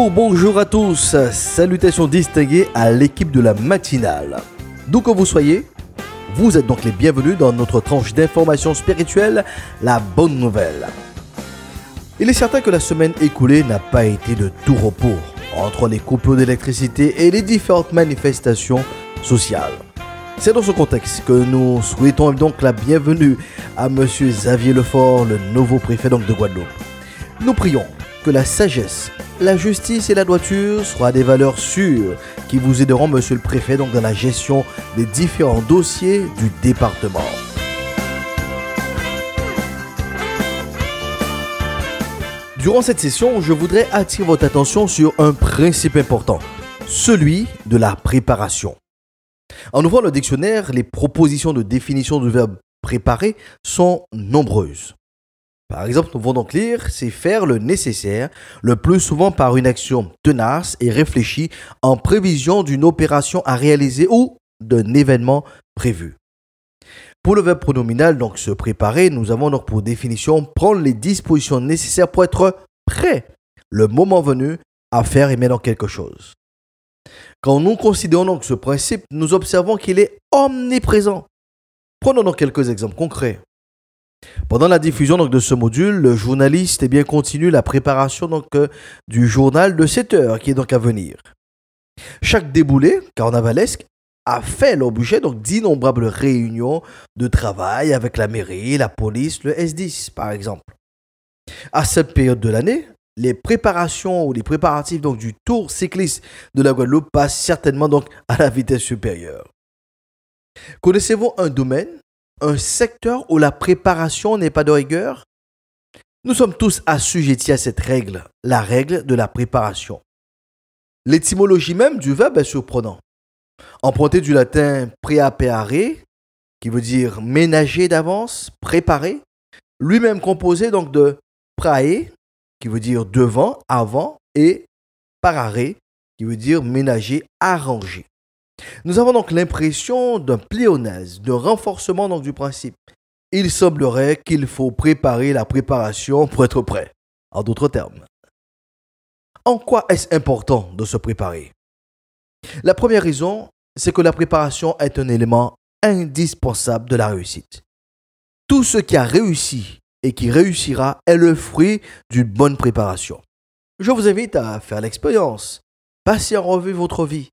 Bonjour à tous, salutations distinguées à l'équipe de la matinale. D'où que vous soyez, vous êtes donc les bienvenus dans notre tranche d'information spirituelle, la bonne nouvelle. Il est certain que la semaine écoulée n'a pas été de tout repos entre les coupures d'électricité et les différentes manifestations sociales. C'est dans ce contexte que nous souhaitons donc la bienvenue à M. Xavier Lefort, le nouveau préfet de Guadeloupe. Nous prions que la sagesse, la justice et la droiture soient des valeurs sûres qui vous aideront, monsieur le préfet, dans la gestion des différents dossiers du département. Durant cette session, je voudrais attirer votre attention sur un principe important, celui de la préparation. En ouvrant le dictionnaire, les propositions de définition du verbe préparer sont nombreuses. Par exemple, nous pouvons donc lire, c'est faire le nécessaire, le plus souvent par une action tenace et réfléchie en prévision d'une opération à réaliser ou d'un événement prévu. Pour le verbe pronominal, donc se préparer, nous avons donc pour définition prendre les dispositions nécessaires pour être prêt, le moment venu, à faire et mettre en quelque chose. Quand nous considérons donc ce principe, nous observons qu'il est omniprésent. Prenons donc quelques exemples concrets. Pendant la diffusion donc, de ce module, le journaliste continue la préparation du journal de 7 heures qui est donc à venir. Chaque déboulé carnavalesque a fait l'objet d'innombrables réunions de travail avec la mairie, la police, le S10 par exemple. À cette période de l'année, les préparations ou les préparatifs du Tour cycliste de la Guadeloupe passent certainement à la vitesse supérieure. Connaissez-vous un domaine, un secteur où la préparation n'est pas de rigueur? Nous sommes tous assujettis à cette règle, la règle de la préparation. L'étymologie même du verbe est surprenante. Emprunté du latin preaperare, qui veut dire ménager d'avance, préparer, lui-même composé de prae, qui veut dire devant, avant, et parare, qui veut dire ménager, arranger. Nous avons donc l'impression d'un pléonasme, de renforcement du principe. Il semblerait qu'il faut préparer la préparation pour être prêt. En d'autres termes. En quoi est-ce important de se préparer? La première raison, c'est que la préparation est un élément indispensable de la réussite. Tout ce qui a réussi et qui réussira est le fruit d'une bonne préparation. Je vous invite à faire l'expérience. Passez en revue votre vie.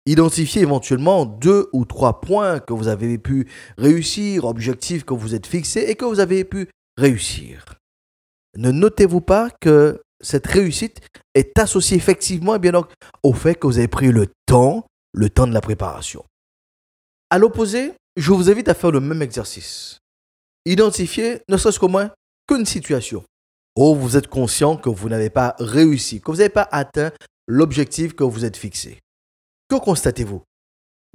Identifiez éventuellement 2 ou 3 points que vous avez pu réussir, objectifs que vous êtes fixés et que vous avez pu réussir. Ne notez-vous pas que cette réussite est associée effectivement au fait que vous avez pris le temps de la préparation. À l'opposé, je vous invite à faire le même exercice. Identifiez, ne serait-ce qu'au moins, qu'une situation où vous êtes conscient que vous n'avez pas réussi, que vous n'avez pas atteint l'objectif que vous êtes fixé. Que constatez-vous?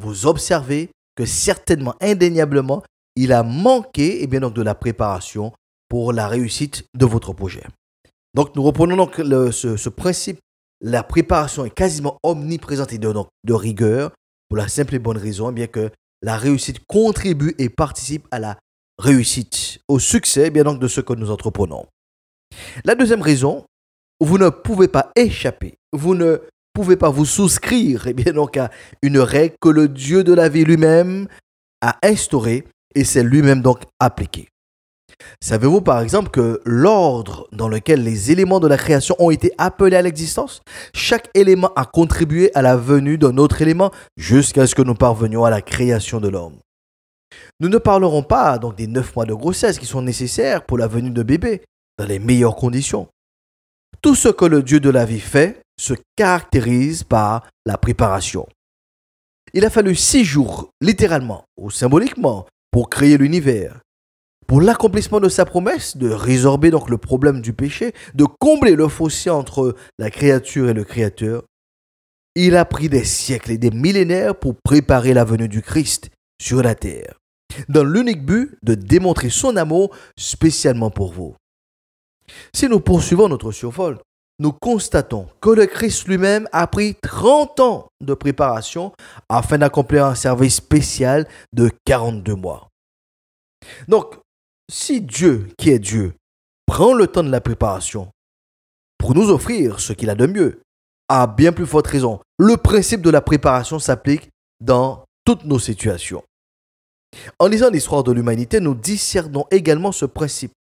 Vous observez que certainement, indéniablement, il a manqué de la préparation pour la réussite de votre projet. Donc, nous reprenons ce principe. La préparation est quasiment omniprésente et de rigueur pour la simple et bonne raison que la réussite contribue et participe à la réussite, au succès de ce que nous entreprenons. La deuxième raison, vous ne pouvez pas échapper, vous ne pouvez pas vous souscrire à une règle que le Dieu de la vie lui-même a instaurée et c'est lui-même appliqué. Savez-vous par exemple que l'ordre dans lequel les éléments de la création ont été appelés à l'existence, chaque élément a contribué à la venue d'un autre élément jusqu'à ce que nous parvenions à la création de l'homme. Nous ne parlerons pas des 9 mois de grossesse qui sont nécessaires pour la venue de bébé dans les meilleures conditions. Tout ce que le Dieu de la vie fait se caractérise par la préparation. Il a fallu 6 jours, littéralement ou symboliquement, pour créer l'univers. Pour l'accomplissement de sa promesse, de résorber le problème du péché, de combler le fossé entre la créature et le Créateur, il a pris des siècles et des millénaires pour préparer la venue du Christ sur la terre, dans l'unique but de démontrer son amour spécialement pour vous. Si nous poursuivons notre survol, nous constatons que le Christ lui-même a pris 30 ans de préparation afin d'accomplir un service spécial de 42 mois. Donc, si Dieu, qui est Dieu, prend le temps de la préparation pour nous offrir ce qu'il a de mieux, à bien plus forte raison, le principe de la préparation s'applique dans toutes nos situations. En lisant l'histoire de l'humanité, nous discernons également ce principe.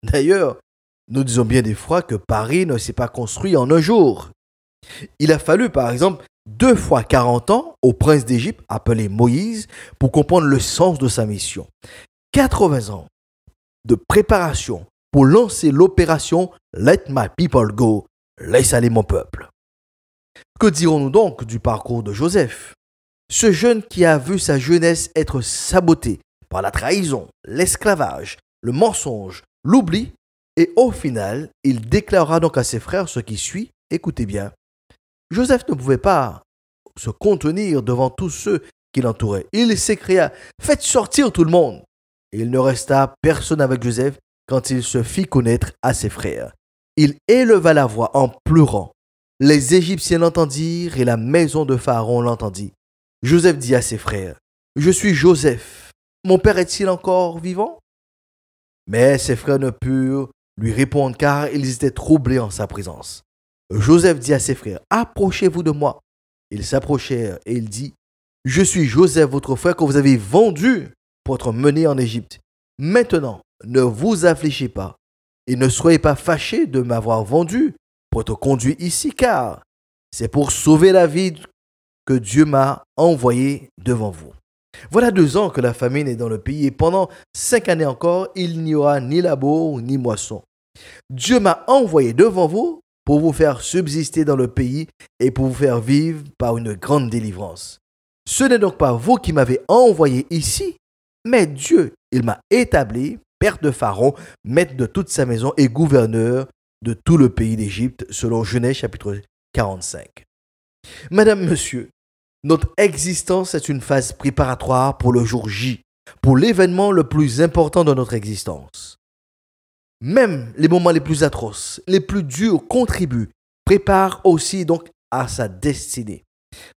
D'ailleurs, nous disons bien des fois que Paris ne s'est pas construit en un jour. Il a fallu, par exemple, 2 fois 40 ans au prince d'Égypte appelé Moïse pour comprendre le sens de sa mission. 80 ans de préparation pour lancer l'opération Let my people go, laisse aller mon peuple. Que dirons-nous donc du parcours de Joseph? Ce jeune qui a vu sa jeunesse être sabotée par la trahison, l'esclavage, le mensonge, l'oubli, et au final, il déclarera donc à ses frères ce qui suit. Écoutez bien, Joseph ne pouvait pas se contenir devant tous ceux qui l'entouraient. Il s'écria, « Faites sortir tout le monde !» Il ne resta personne avec Joseph quand il se fit connaître à ses frères. Il éleva la voix en pleurant. Les Égyptiens l'entendirent et la maison de Pharaon l'entendit. Joseph dit à ses frères, « Je suis Joseph. Mon père est-il encore vivant ?» Mais ses frères ne purent lui répondre car ils étaient troublés en sa présence. Joseph dit à ses frères, « Approchez-vous de moi. » Ils s'approchèrent et il dit, « Je suis Joseph, votre frère, que vous avez vendu pour être mené en Égypte. Maintenant, ne vous affligez pas et ne soyez pas fâchés de m'avoir vendu pour être conduit ici, car c'est pour sauver la vie que Dieu m'a envoyé devant vous. » Voilà 2 ans que la famine est dans le pays et pendant 5 années encore, il n'y aura ni labour ni moisson. Dieu m'a envoyé devant vous pour vous faire subsister dans le pays et pour vous faire vivre par une grande délivrance. Ce n'est donc pas vous qui m'avez envoyé ici, mais Dieu, il m'a établi, père de Pharaon, maître de toute sa maison et gouverneur de tout le pays d'Égypte, selon Genèse chapitre 45. Madame, monsieur, notre existence est une phase préparatoire pour le jour J, pour l'événement le plus important de notre existence. Même les moments les plus atroces, les plus durs contribuent, préparent aussi donc à sa destinée.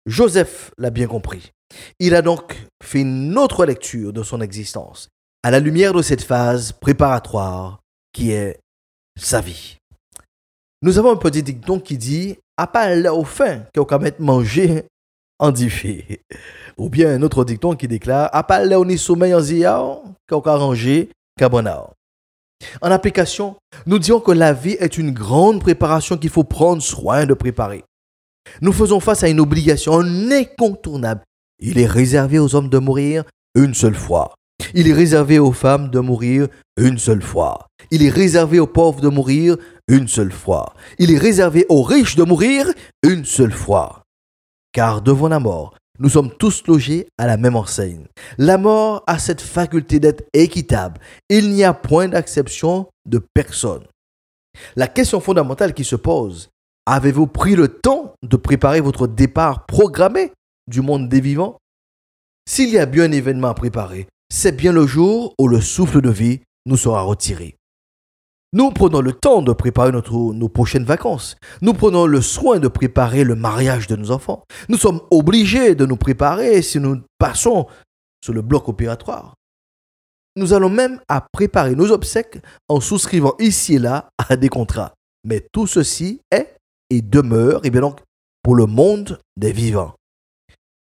Joseph l'a bien compris. Il a donc fait une autre lecture de son existence, à la lumière de cette phase préparatoire qui est sa vie. Nous avons un petit dicton qui dit « à pas aller au faim qu'on va mettre manger en diffé ». Ou bien un autre dicton qui déclare « à pas aller au ni sommeil en ziyao qu'on va ranger carbonard ». En application, nous disons que la vie est une grande préparation qu'il faut prendre soin de préparer. Nous faisons face à une obligation, un incontournable. Il est réservé aux hommes de mourir une seule fois. Il est réservé aux femmes de mourir une seule fois. Il est réservé aux pauvres de mourir une seule fois. Il est réservé aux riches de mourir une seule fois. Car devant la mort, nous sommes tous logés à la même enseigne. La mort a cette faculté d'être équitable. Il n'y a point d'acception de personne. La question fondamentale qui se pose, avez-vous pris le temps de préparer votre départ programmé du monde des vivants? S'il y a bien un événement à préparer, c'est bien le jour où le souffle de vie nous sera retiré. Nous prenons le temps de préparer nos prochaines vacances. Nous prenons le soin de préparer le mariage de nos enfants. Nous sommes obligés de nous préparer si nous passons sur le bloc opératoire. Nous allons même à préparer nos obsèques en souscrivant ici et là à des contrats. Mais tout ceci est et demeure et bien donc pour le monde des vivants.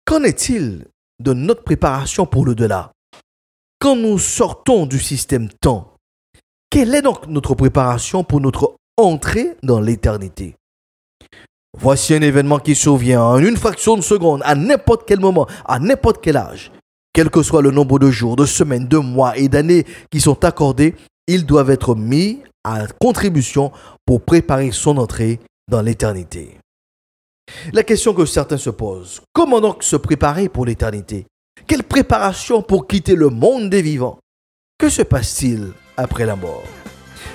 Qu'en est-il de notre préparation pour l'au-delà? Quand nous sortons du système temps, quelle est donc notre préparation pour notre entrée dans l'éternité? Voici un événement qui survient en une fraction de seconde, à n'importe quel moment, à n'importe quel âge. Quel que soit le nombre de jours, de semaines, de mois et d'années qui sont accordés, ils doivent être mis à contribution pour préparer son entrée dans l'éternité. La question que certains se posent, comment donc se préparer pour l'éternité? Quelle préparation pour quitter le monde des vivants? Que se passe-t-il après la mort?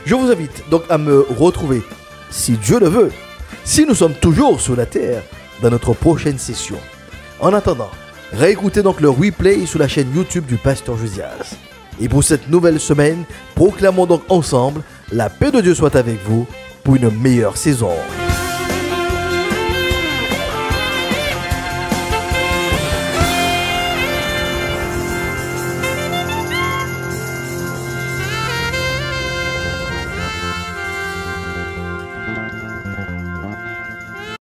Je vous invite donc à me retrouver, si Dieu le veut, si nous sommes toujours sur la terre, dans notre prochaine session. En attendant, réécoutez donc le replay sur la chaîne YouTube du Pasteur Josias. Et pour cette nouvelle semaine, proclamons donc ensemble, la paix de Dieu soit avec vous pour une meilleure saison.